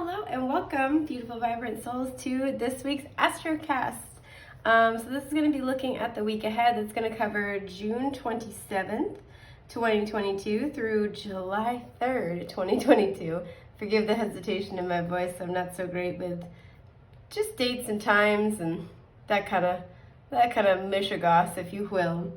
Hello and welcome, beautiful, vibrant souls, to this week's Astrocast. So this is going to be looking at the week ahead. It's going to cover June 27th, 2022 through July 3rd, 2022. Forgive the hesitation in my voice. I'm not so great with just dates and times and that kind of mishigas, if you will.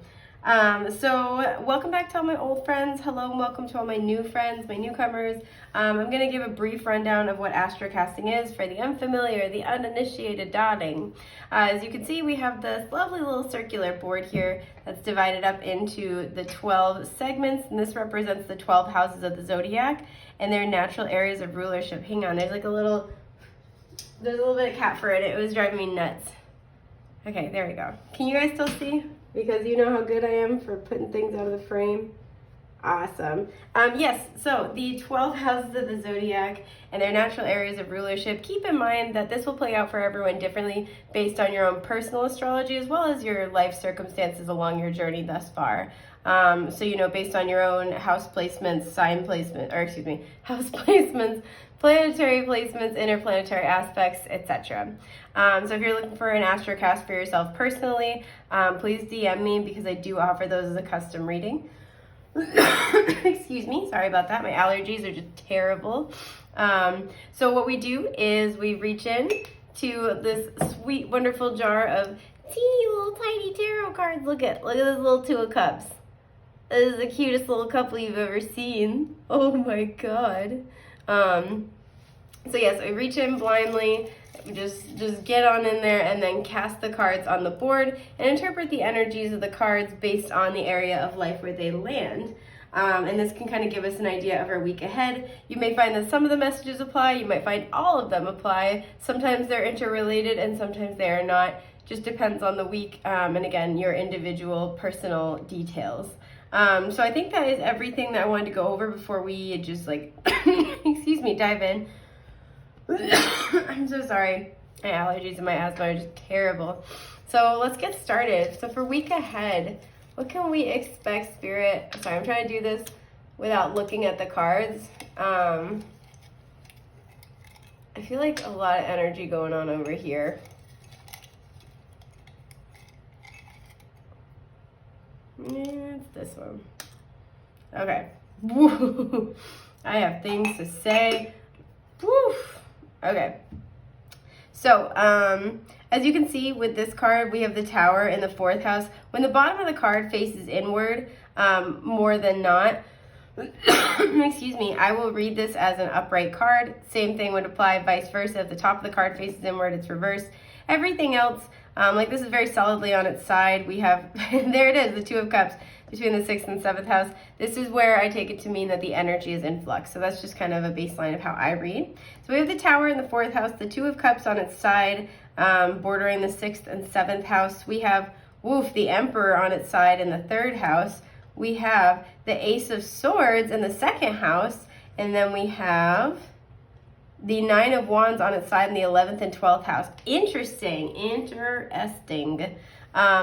So welcome back to all my old friends. Hello and welcome to all my new friends, my newcomers. I'm going to give a brief rundown of what astrocasting is for the unfamiliar, the uninitiated, darling. As you can see, we have this lovely little circular board here that's divided up into the 12 segments, and this represents the 12 houses of the zodiac and their natural areas of rulership. Hang on, there's a little bit of cat fur in it. It was driving me nuts. Okay, there we go. Can you guys still see? Because you know how good I am for putting things out of the frame. Awesome. Yes, so the 12 houses of the zodiac and their natural areas of rulership. Keep in mind that this will play out for everyone differently based on your own personal astrology as well as your life circumstances along your journey thus far. So, based on your own house placements, house placements, planetary placements, interplanetary aspects, etc. So if you're looking for an astrocast for yourself personally, please DM me because I do offer those as a custom reading. Excuse me, sorry about that. My allergies are just terrible. So what we do is we reach in to this sweet, wonderful jar of teeny little tiny tarot cards. Look at this little Two of Cups. This is the cutest little couple you've ever seen. Oh my God. So yes, I reach in blindly, just get on in there and then cast the cards on the board and interpret the energies of the cards based on the area of life where they land. And this can kind of give us an idea of our week ahead. You may find that some of the messages apply, you might find all of them apply. Sometimes they're interrelated and sometimes they are not. Just depends on the week and again, your individual personal details. So I think that is everything that I wanted to go over before we just excuse me, dive in. I'm so sorry. My allergies and my asthma are just terrible. So let's get started. So for week ahead, what can we expect, Spirit? Sorry, I'm trying to do this without looking at the cards. I feel like a lot of energy going on over here. It's this one. Okay. Woo. I have things to say. Woo. Okay. So, as you can see with this card, we have the Tower in the 4th house. When the bottom of the card faces inward, more than not, excuse me, I will read this as an upright card. Same thing would apply vice versa. If the top of the card faces inward, it's reversed. Everything else, this is very solidly on its side. We have, there it is, the Two of Cups between the 6th and 7th house. This is where I take it to mean that the energy is in flux. So that's just kind of a baseline of how I read. So we have the Tower in the 4th house, the Two of Cups on its side, bordering the 6th and 7th house. We have, the Emperor on its side in the 3rd house. We have the Ace of Swords in the 2nd house. And then we have the 9 of Wands on its side in the 11th and 12th house. Interesting.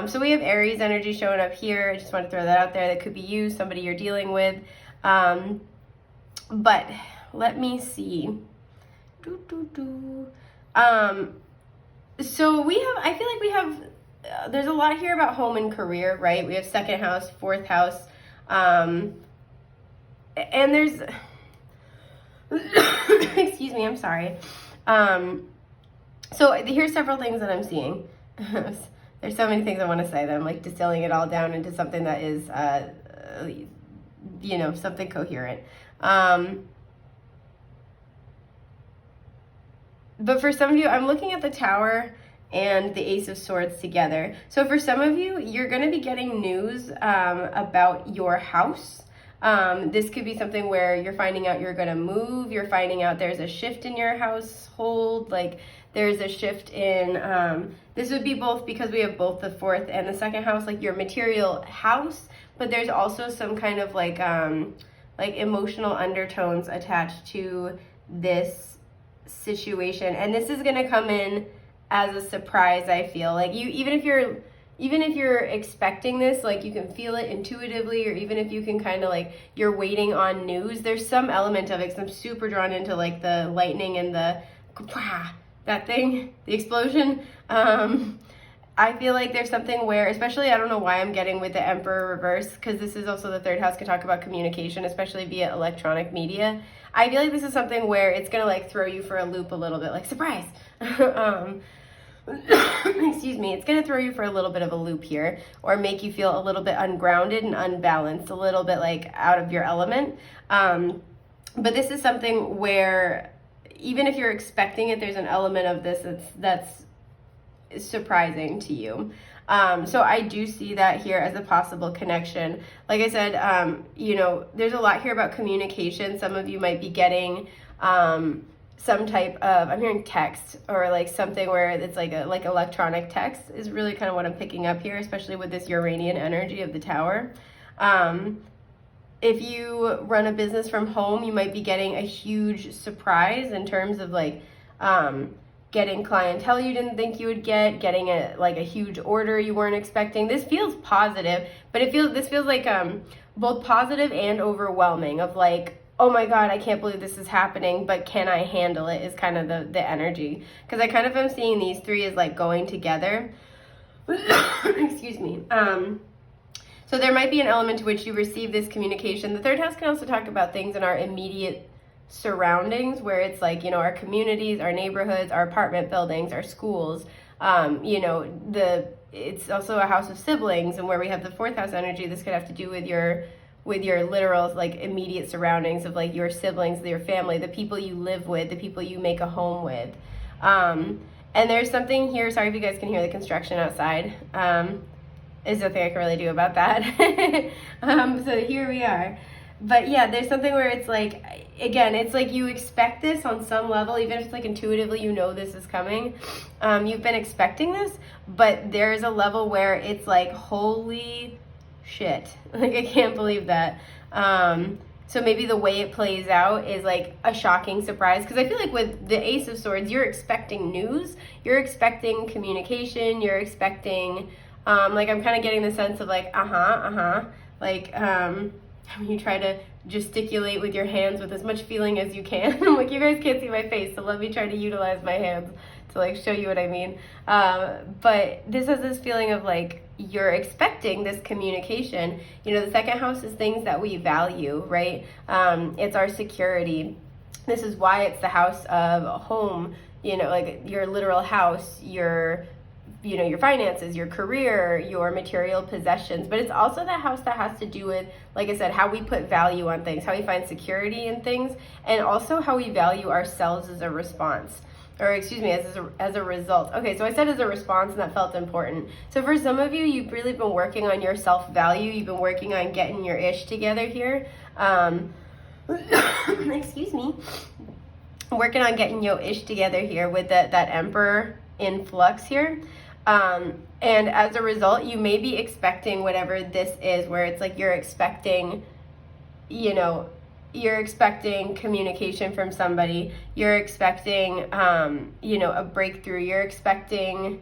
So we have Aries energy showing up here. I just want to throw that out there. That could be you, somebody you're dealing with. But let me see. So I feel like we have, there's a lot here about home and career, right? We have 2nd house, 4th house. And there's, excuse me, I'm sorry. So here's several things that I'm seeing. There's so many things I want to say that I'm distilling it all down into something that is, something coherent. But for some of you, I'm looking at the Tower and the Ace of Swords together. So for some of you, you're going to be getting news about your house. This could be something where you're finding out you're going to move. You're finding out there's a shift in your household. There's a shift in, this would be both because we have both the 4th and the 2nd house, your material house, but there's also some kind of emotional undertones attached to this situation. And this is going to come in as a surprise, I feel. Even if you're even if you're expecting this, like you can feel it intuitively, or even if you can kind of like, you're waiting on news, there's some element of it, because I'm super drawn into like the lightning and the, that thing, the explosion. I feel like there's something where, especially, I don't know why I'm getting with the Emperor reverse, because this is also the third house, can talk about communication, especially via electronic media. I feel like this is something where it's going to like throw you for a loop a little bit, like surprise. Excuse me, it's going to throw you for a little bit of a loop here, or make you feel a little bit ungrounded and unbalanced, a little bit like out of your element. But this is something where even if you're expecting it, there's an element of this that's surprising to you. So I do see that here as a possible connection. Like I said, you know, there's a lot here about communication. Some of you might be getting some type of, I'm hearing text, or like something where it's like electronic text is really kind of what I'm picking up here, especially with this Uranian energy of the Tower. If you run a business from home, you might be getting a huge surprise in terms of like getting clientele you didn't think you would get, getting a huge order you weren't expecting. This feels positive, but this feels like both positive and overwhelming, of like, oh my God, I can't believe this is happening, but can I handle it, is kind of the energy. Because I kind of am seeing these three as like going together. Excuse me. So there might be an element to which you receive this communication. The third house can also talk about things in our immediate surroundings, where it's like, you know, our communities, our neighborhoods, our apartment buildings, our schools. You know, it's also a house of siblings, and where we have the fourth house energy, this could have to do with your literal like immediate surroundings of like your siblings, your family, the people you live with, the people you make a home with. And there's something here, sorry if you guys can hear the construction outside. There's nothing I can really do about that. So here we are. But yeah, there's something where it's like, again, it's like you expect this on some level, even if it's like intuitively you know this is coming. You've been expecting this, but there's a level where it's like, holy shit, like I can't believe that. So maybe the way it plays out is like a shocking surprise, because I feel like with the Ace of Swords, you're expecting news, you're expecting communication, you're expecting like, I'm kind of getting the sense of like like when you try to gesticulate with your hands with as much feeling as you can. Like, you guys can't see my face, so let me try to utilize my hands to like show you what I mean. But this has this feeling of like, you're expecting this communication. You know, the second house is things that we value, right? It's our security. This is why it's the house of home, you know, like your literal house, your finances, your career, your material possessions. But it's also the house that has to do with, like I said, how we put value on things, how we find security in things, and also how we value ourselves as a response. Or excuse me, as a result. Okay, so I said as a response, and that felt important. So for some of you, you've really been working on your self-value. You've been working on getting your ish together here. Excuse me. Working on getting your ish together here with that Emperor influx here. And as a result, you may be expecting whatever this is, where it's like you're expecting, you know, you're expecting communication from somebody, you're expecting, you know, a breakthrough, you're expecting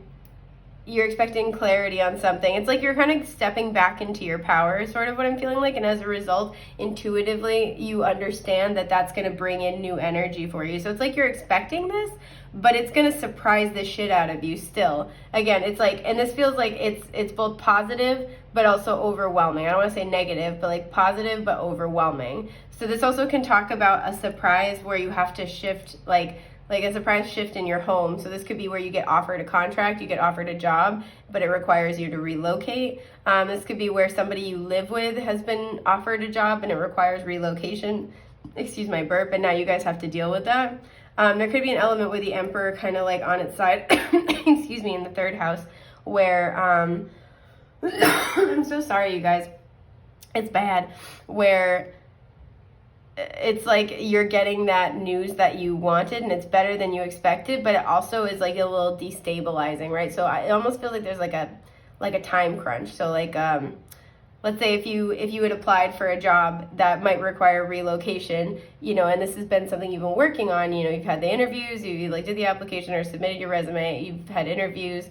clarity on something. It's like you're kind of stepping back into your power, sort of what I'm feeling like. And as a result, intuitively, you understand that that's going to bring in new energy for you. So it's like you're expecting this, but it's going to surprise the shit out of you still. Again, it's like, and this feels like it's both positive, but also overwhelming. I don't want to say negative, but like positive, but overwhelming. So this also can talk about a surprise where you have to shift, like a surprise shift in your home. So this could be where you get offered a contract, you get offered a job, but it requires you to relocate. This could be where somebody you live with has been offered a job and it requires relocation. Excuse my burp, and now you guys have to deal with that. There could be an element with the Emperor kind of like on its side, excuse me, in the third house, where, I'm so sorry, you guys, it's bad, where it's like you're getting that news that you wanted and it's better than you expected, but it also is like a little destabilizing, right? So it almost feels like there's like a time crunch. So like, let's say if you had applied for a job that might require relocation, you know, and this has been something you've been working on, you know, you've had the interviews, you like did the application or submitted your resume, you've had interviews,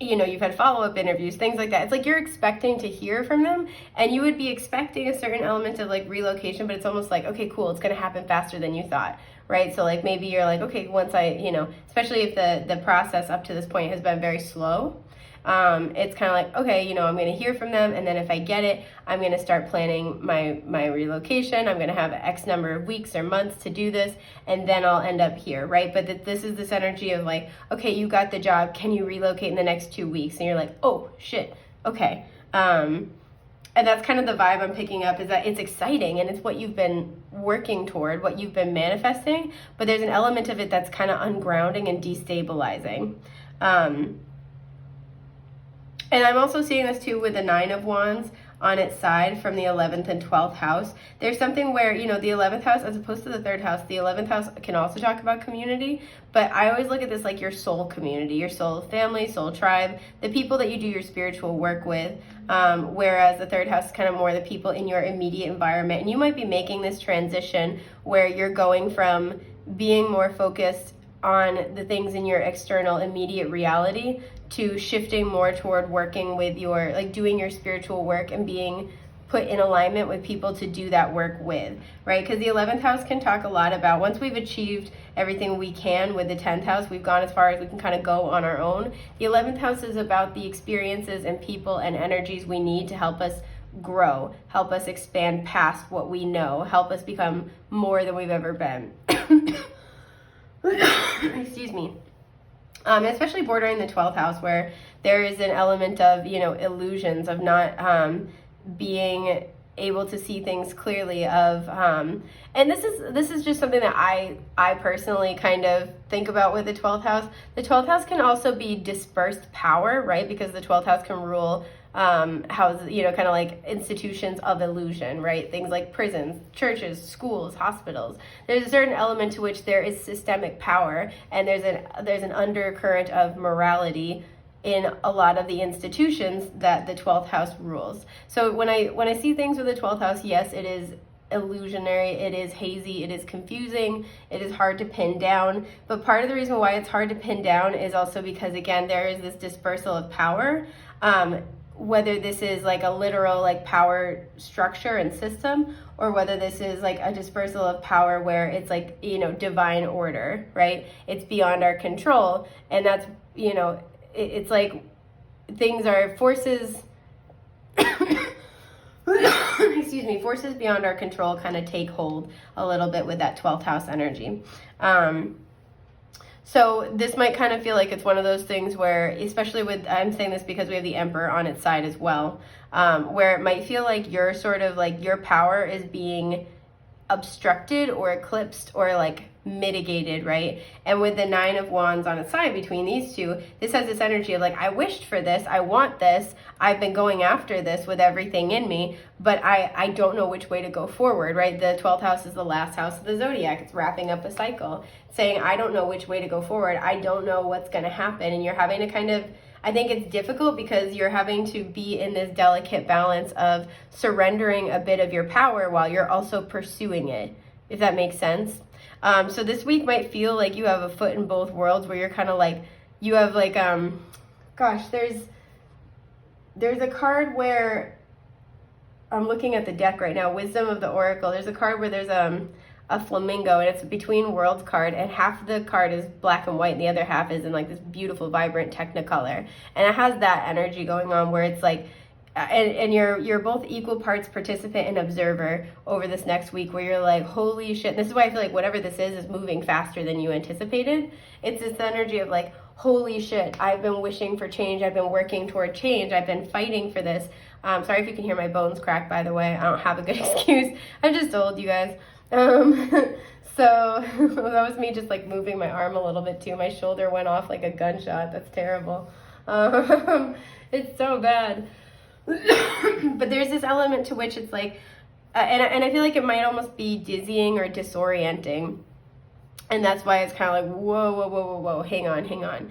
you know, you've had follow-up interviews, things like that. It's like you're expecting to hear from them, and you would be expecting a certain element of like relocation, but it's almost like, okay, cool, it's going to happen faster than you thought, right? So like maybe you're like, okay, once I, you know, especially if the process up to this point has been very slow, it's kind of like, okay, you know, I'm going to hear from them, and then if I get it, I'm going to start planning my relocation. I'm going to have X number of weeks or months to do this, and then I'll end up here, right? But this is this energy of like, okay, you got the job, can you relocate in the next 2 weeks? And you're like, oh shit, okay. And that's kind of the vibe I'm picking up, is that it's exciting and it's what you've been working toward, what you've been manifesting, but there's an element of it that's kind of ungrounding and destabilizing. And I'm also seeing this too with the 9 of Wands on its side from the 11th and 12th house. There's something where, you know, the 11th house, as opposed to the 3rd house, the 11th house can also talk about community, but I always look at this like your soul community, your soul family, soul tribe, the people that you do your spiritual work with, whereas the 3rd house is kind of more the people in your immediate environment. And you might be making this transition where you're going from being more focused on the things in your external immediate reality to shifting more toward working with your, like doing your spiritual work and being put in alignment with people to do that work with, right? Because the 11th house can talk a lot about, once we've achieved everything we can with the 10th house, we've gone as far as we can kind of go on our own. The 11th house is about the experiences and people and energies we need to help us grow, help us expand past what we know, help us become more than we've ever been. Excuse me. Especially bordering the 12th house, where there is an element of, you know, illusions of not being able to see things clearly, of and this is just something that I personally kind of think about with the 12th house. The 12th house can also be dispersed power, right? Because the 12th house can rule houses, you know, kind of like institutions of illusion, right? Things like prisons, churches, schools, hospitals. There's a certain element to which there is systemic power, and there's an undercurrent of morality in a lot of the institutions that the 12th house rules. So when I see things with the 12th house, yes, it is illusionary, it is hazy, it is confusing, it is hard to pin down. But part of the reason why it's hard to pin down is also because, again, there is this dispersal of power. Whether this is like a literal like power structure and system, or whether this is like a dispersal of power where it's like, you know, divine order, right? It's beyond our control. And that's, you know, it's like things are forces, excuse me, forces beyond our control kind of take hold a little bit with that 12th house energy. So this might kind of feel like it's one of those things where, especially with, I'm saying this because we have the Emperor on its side as well, where it might feel like you're sort of like your power is being obstructed or eclipsed or like mitigated, right? And with the 9 of Wands on its side between these two, this has this energy of like, I wished for this, I want this, I've been going after this with everything in me, but I don't know which way to go forward, right? The 12th house is the last house of the zodiac. It's wrapping up a cycle, saying, I don't know which way to go forward. I don't know what's going to happen. And you're having to kind of, I think it's difficult because you're having to be in this delicate balance of surrendering a bit of your power while you're also pursuing it, if that makes sense. So this week might feel like you have a foot in both worlds, where you're kind of like, you have like, gosh, there's a card where, I'm looking at the deck right now, Wisdom of the Oracle. There's a card where there's a flamingo, and it's a between worlds card, and half the card is black and white and the other half is in like this beautiful vibrant technicolor, and it has that energy going on where it's like, and you're both equal parts participant and observer over this next week, where you're like, holy shit. This is why I feel like whatever this is moving faster than you anticipated. It's this energy of like, holy shit, I've been wishing for change, I've been working toward change, I've been fighting for this. Sorry if you can hear my bones crack, by the way. I don't have a good excuse. I'm just old, you guys. So that was me just like moving my arm a little bit too. My shoulder went off like a gunshot. That's terrible. It's so bad. But there's this element to which it's like, and I feel like it might almost be dizzying or disorienting. And that's why it's kind of like, whoa, hang on.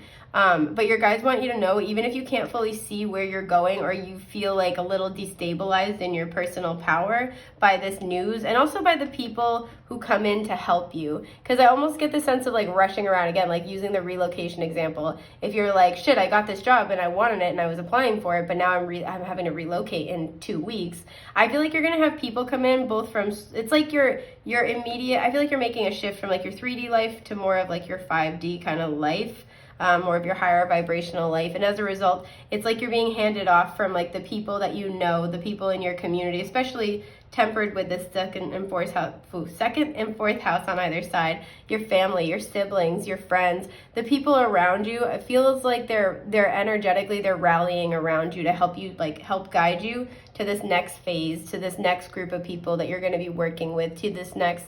But your guides want you to know, even if you can't fully see where you're going, or you feel like a little destabilized in your personal power by this news, and also by the people who come in to help you. Because I almost get the sense of like rushing around again, like using the relocation example. If you're like, shit, I got this job and I wanted it and I was applying for it, but now I'm having to relocate in 2 weeks. I feel like you're gonna have people come in both from, it's like your immediate, I feel like you're making a shift from like your 3D life to more of like your 5D kind of life. More of your higher vibrational life. And as a result, it's like you're being handed off from like the people that you know, the people in your community, especially tempered with the second and fourth house on either side, your family, your siblings, your friends, the people around you. It feels like they're energetically, they're rallying around you to help you, like help guide you to this next phase, to this next group of people that you're going to be working with, to this next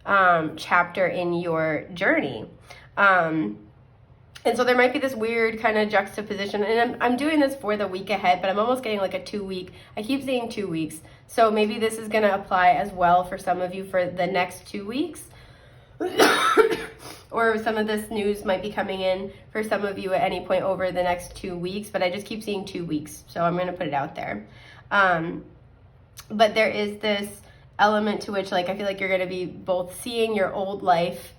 chapter in your journey. And so there might be this weird kind of juxtaposition, and I'm doing this for the week ahead, but I'm almost getting like a 2 week, I keep seeing 2 weeks. So maybe this is going to apply as well for some of you for the next 2 weeks. Or some of this news might be coming in for some of you at any point over the next 2 weeks, but I just keep seeing 2 weeks. So I'm going to put it out there. But there is this element to which, like, I feel like you're going to be both seeing your old life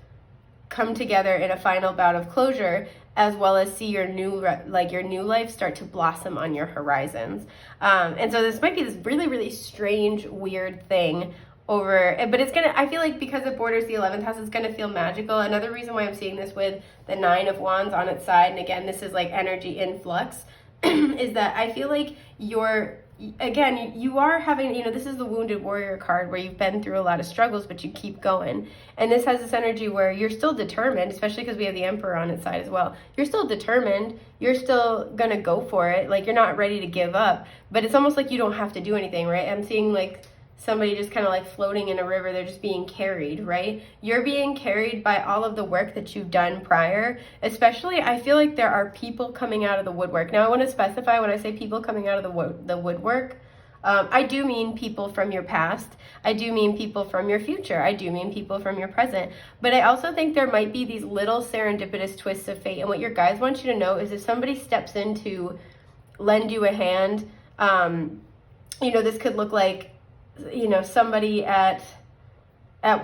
come together in a final bout of closure, as well as see your new life start to blossom on your horizons. And so this might be this really, really strange, weird thing but it's gonna, I feel like because it borders the 11th house, it's gonna feel magical. Another reason why I'm seeing this with the 9 of Wands on its side, and again, this is like energy influx, is that I feel like you are having, this is the Wounded Warrior card, where you've been through a lot of struggles, but you keep going. And this has this energy where you're still determined, especially because we have the Emperor on its side as well. You're still determined. You're still going to go for it. Like, you're not ready to give up, but it's almost like you don't have to do anything, right? I'm seeing like somebody just kind of like floating in a river. They're just being carried, right? You're being carried by all of the work that you've done prior. Especially, I feel like there are people coming out of the woodwork. Now, I want to specify, when I say people coming out of the woodwork, I do mean people from your past. I do mean people from your future. I do mean people from your present. But I also think there might be these little serendipitous twists of fate. And what your guides want you to know is if somebody steps in to lend you a hand, this could look like, somebody at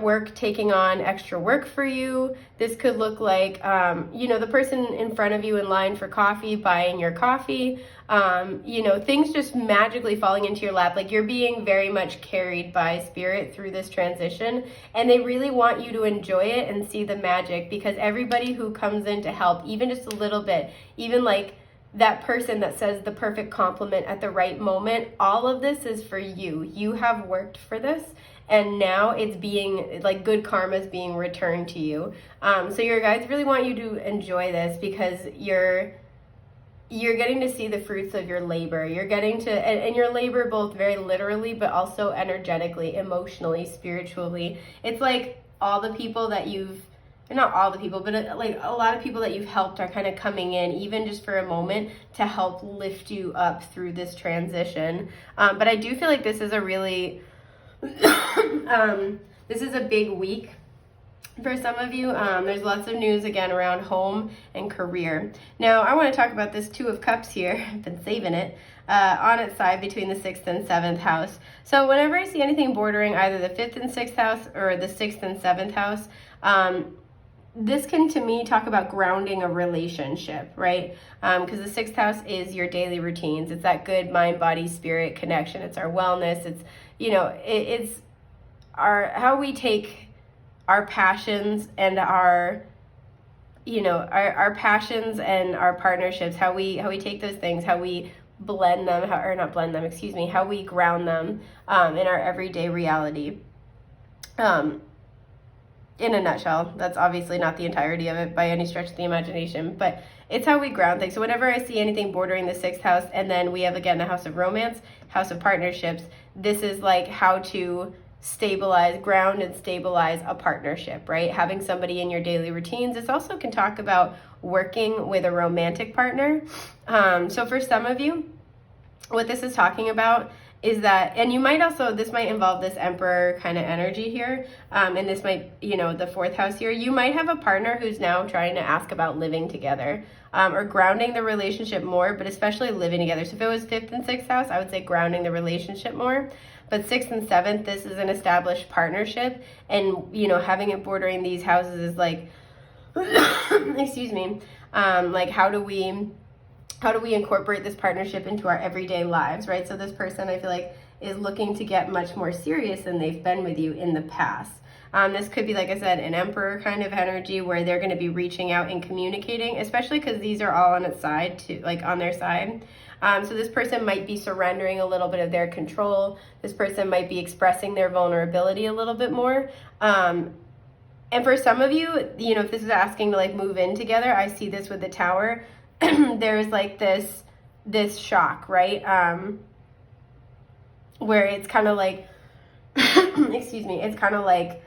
work taking on extra work for you. This could look like, the person in front of you in line for coffee, buying your coffee, things just magically falling into your lap. Like, you're being very much carried by spirit through this transition, and they really want you to enjoy it and see the magic, because everybody who comes in to help, even just a little bit, even like that person that says the perfect compliment at the right moment, all of this is for you. You have worked for this, and now it's being, like, good karma is being returned to you. So your guides really want you to enjoy this, because you're getting to see the fruits of your labor. You're getting to, and your labor both very literally, but also energetically, emotionally, spiritually. It's like all the people that not all the people, but like a lot of people that you've helped are kind of coming in, even just for a moment, to help lift you up through this transition. But I do feel like this is a really, this is a big week for some of you. There's lots of news again around home and career. Now, I want to talk about this 2 of Cups here. I've been saving it. On its side between the 6th and 7th house. So whenever I see anything bordering either the 5th and 6th house or the 6th and 7th house, this can, to me, talk about grounding a relationship, right? Because the 6th house is your daily routines. It's that good mind, body, spirit connection. It's our wellness. It's, it's how we take our passions and our passions and our partnerships, how we take those things, how we blend them, how we ground them in our everyday reality. In a nutshell, that's obviously not the entirety of it by any stretch of the imagination, but it's how we ground things. So whenever I see anything bordering the 6th house, and then we have, again, the house of romance, house of partnerships, this is like how to ground and stabilize a partnership, right? Having somebody in your daily routines. This also can talk about working with a romantic partner. So for some of you, what this is talking about is that, and you might also, this might involve this Emperor kind of energy here, and this might, you know, the fourth house here, you might have a partner who's now trying to ask about living together, or grounding the relationship more, but especially living together. So if it was fifth and sixth house, I would say grounding the relationship more. But sixth and seventh, this is an established partnership, and, you know, having it bordering these houses is like, excuse me, like how do we incorporate this partnership into our everyday lives, right? So this person, I feel like, is looking to get much more serious than they've been with you in the past. This could be, like I said, an Emperor kind of energy where they're going to be reaching out and communicating, especially because these are all on its side, to like on their side. So this person might be surrendering a little bit of their control. This person might be expressing their vulnerability a little bit more. And for some of you, you know, if this is asking to like move in together, I see this with the Tower. There's like this shock, right? Where it's kind of like, excuse me, it's kind of like,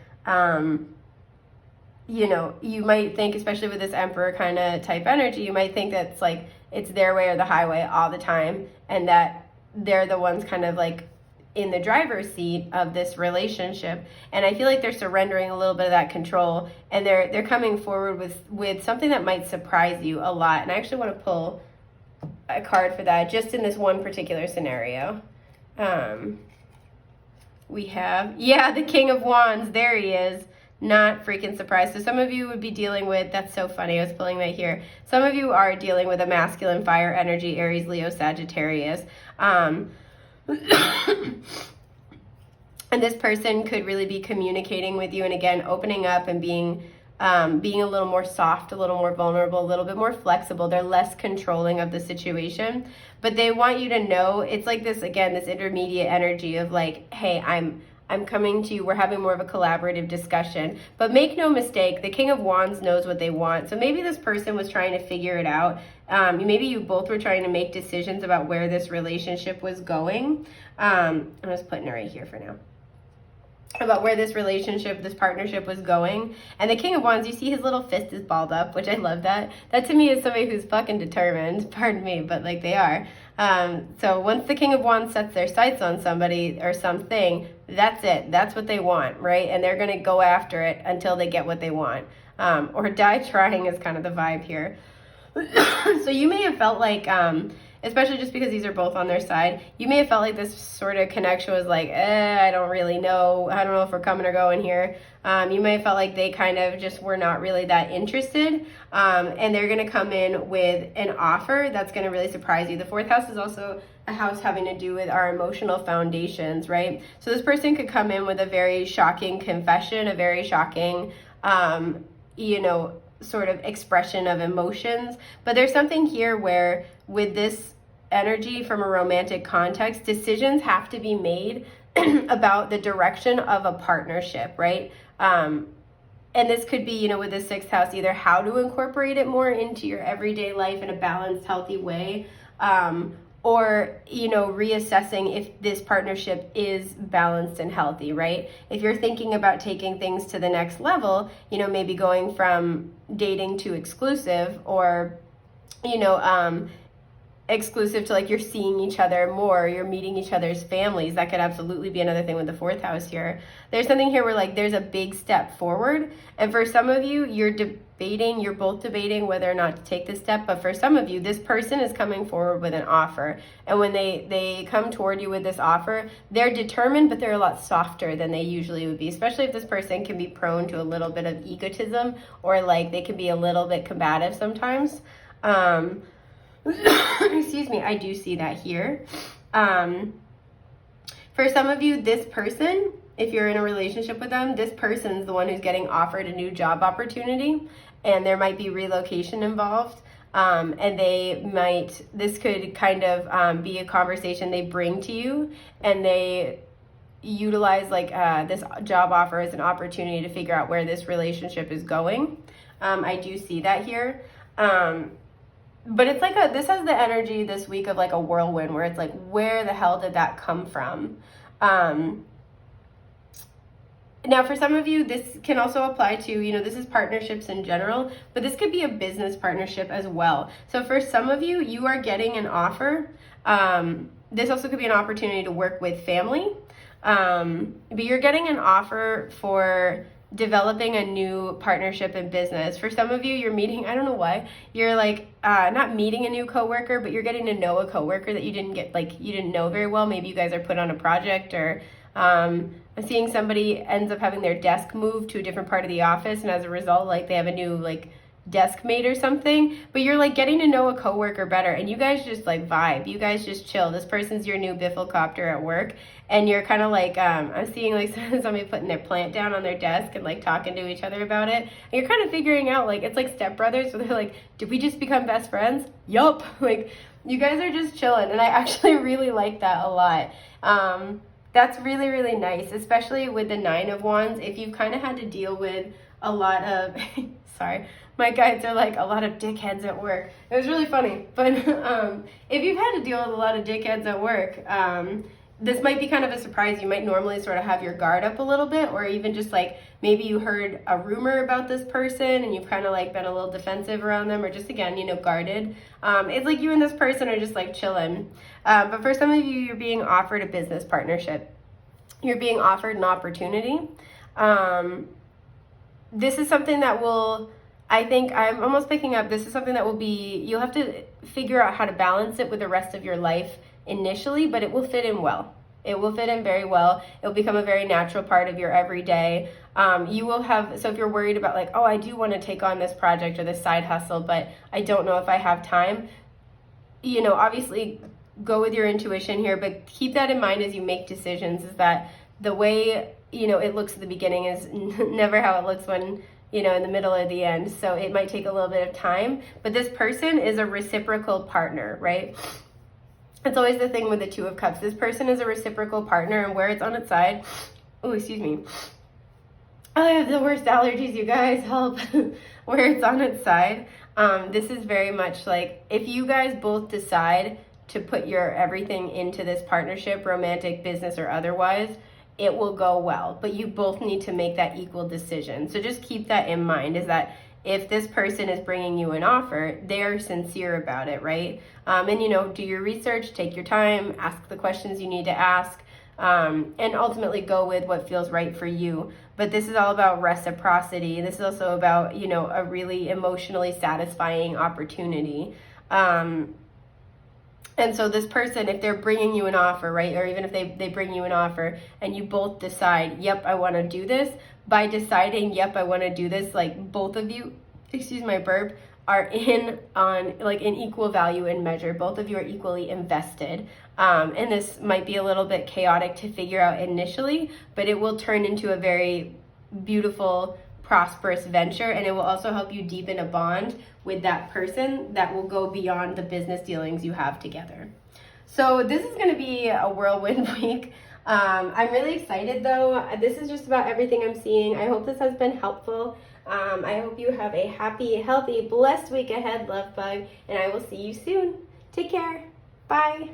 you know, you might think, especially with this Emperor kind of type energy, you might think that it's like, it's their way or the highway all the time, and that they're the ones kind of like in the driver's seat of this relationship. And I feel like they're surrendering a little bit of that control, and they're coming forward with something that might surprise you a lot. And I actually want to pull a card for that just in this one particular scenario. We have, yeah, the King of Wands. There he is. Not freaking surprised. So some of you would be dealing with, that's so funny, I was pulling that here. Some of you are dealing with a masculine fire energy, Aries, Leo, Sagittarius. And this person could really be communicating with you, and again, opening up and being a little more soft, a little more vulnerable, a little bit more flexible. They're less controlling of the situation, but they want you to know, it's like this, again, this intermediate energy of like, hey, I'm coming to you, we're having more of a collaborative discussion. But make no mistake, the King of Wands knows what they want. So maybe this person was trying to figure it out. Maybe you both were trying to make decisions about where this relationship was going. I'm just putting it right here for now. About where this relationship, this partnership was going. And the King of Wands, you see his little fist is balled up, which I love that. That to me is somebody who's fucking determined, pardon me, but like they are. So once the King of Wands sets their sights on somebody or something, that's it. That's what they want, right? And they're going to go after it until they get what they want. Or die trying is kind of the vibe here. So you may have felt like, especially just because these are both on their side, you may have felt like this sort of connection was like, I don't really know. I don't know if we're coming or going here. You may have felt like they kind of just were not really that interested. And they're going to come in with an offer that's going to really surprise you. The fourth house is also a house having to do with our emotional foundations, right? So this person could come in with a very shocking confession, a very shocking, sort of expression of emotions. But there's something here where with this energy from a romantic context, decisions have to be made about the direction of a partnership, right? And this could be, with the sixth house, either how to incorporate it more into your everyday life in a balanced, healthy way, or, reassessing if this partnership is balanced and healthy, right? If you're thinking about taking things to the next level, maybe going from dating to exclusive, or, exclusive to like you're seeing each other more, you're meeting each other's families. That could absolutely be another thing with the fourth house here. There's something here where like there's a big step forward, and for some of you, you're both debating whether or not to take this step. But for some of you, this person is coming forward with an offer, and when they come toward you with this offer, they're determined, but they're a lot softer than they usually would be, especially if this person can be prone to a little bit of egotism, or like they can be a little bit combative sometimes. Excuse me, I do see that here. For some of you, this person, if you're in a relationship with them, this person's the one who's getting offered a new job opportunity, and there might be relocation involved. And this could kind of be a conversation they bring to you, and they utilize like this job offer as an opportunity to figure out where this relationship is going. I do see that here. But it's like this has the energy this week of like a whirlwind, where it's like, where the hell did that come from? Now, for some of you, this can also apply to, this is partnerships in general, but this could be a business partnership as well. So for some of you, you are getting an offer This also could be an opportunity to work with family. But you're getting an offer for developing a new partnership in business. For some of you, you're meeting, I don't know why, you're like not meeting a new coworker, but you're getting to know a coworker that you didn't know very well. Maybe you guys are put on a project, or I'm seeing somebody ends up having their desk moved to a different part of the office, and as a result, like they have a new desk mate or something, but you're getting to know a coworker better, and you guys just vibe, you guys just chill. This person's your new bifflecopter at work, and you're kind of I'm seeing somebody putting their plant down on their desk and talking to each other about it, and you're kind of figuring out it's like stepbrothers, where they're did we just become best friends? Yup. You guys are just chilling, and I actually really like that a lot. That's really, really nice, especially with the 9 of Wands. If you've kind of had to deal with a lot of sorry, my guides are a lot of dickheads at work. It was really funny. But if you've had to deal with a lot of dickheads at work, this might be kind of a surprise. You might normally sort of have your guard up a little bit, or even just maybe you heard a rumor about this person and you've kind of been a little defensive around them, or just again, guarded. It's you and this person are just chilling. But for some of you, you're being offered a business partnership. You're being offered an opportunity. This is something that will, I think I'm almost picking up, this is something that will be, you'll have to figure out how to balance it with the rest of your life initially, but it will fit in well. It will fit in very well. It will become a very natural part of your everyday. You will have, so if you're worried about oh, I do want to take on this project or this side hustle, but I don't know if I have time, obviously go with your intuition here, but keep that in mind as you make decisions, is that the way, it looks at the beginning is never how it looks when, in the middle or the end. So it might take a little bit of time, but this person is a reciprocal partner, right? It's always the thing with the 2 of Cups. This person is a reciprocal partner, and where it's on its side, oh, excuse me. I have the worst allergies, you guys, help. Where it's on its side, this is very much if you guys both decide to put your everything into this partnership, romantic, business, or otherwise, it will go well, but you both need to make that equal decision. So just keep that in mind, is that if this person is bringing you an offer, they're sincere about it, right? And do your research, take your time, ask the questions you need to ask, and ultimately go with what feels right for you. But this is all about reciprocity. This is also about, a really emotionally satisfying opportunity. And so this person, if they're bringing you an offer, right, or even if they bring you an offer and you both decide, yep, I want to do this, by deciding, yep, I want to do this, both of you, excuse my burp, are in equal value and measure. Both of you are equally invested. And this might be a little bit chaotic to figure out initially, but it will turn into a very beautiful, prosperous venture, and it will also help you deepen a bond with that person that will go beyond the business dealings you have together. So this is going to be a whirlwind week. I'm really excited though. This is just about everything I'm seeing. I hope this has been helpful. I hope you have a happy, healthy, blessed week ahead, love bug, and I will see you soon. Take care. Bye.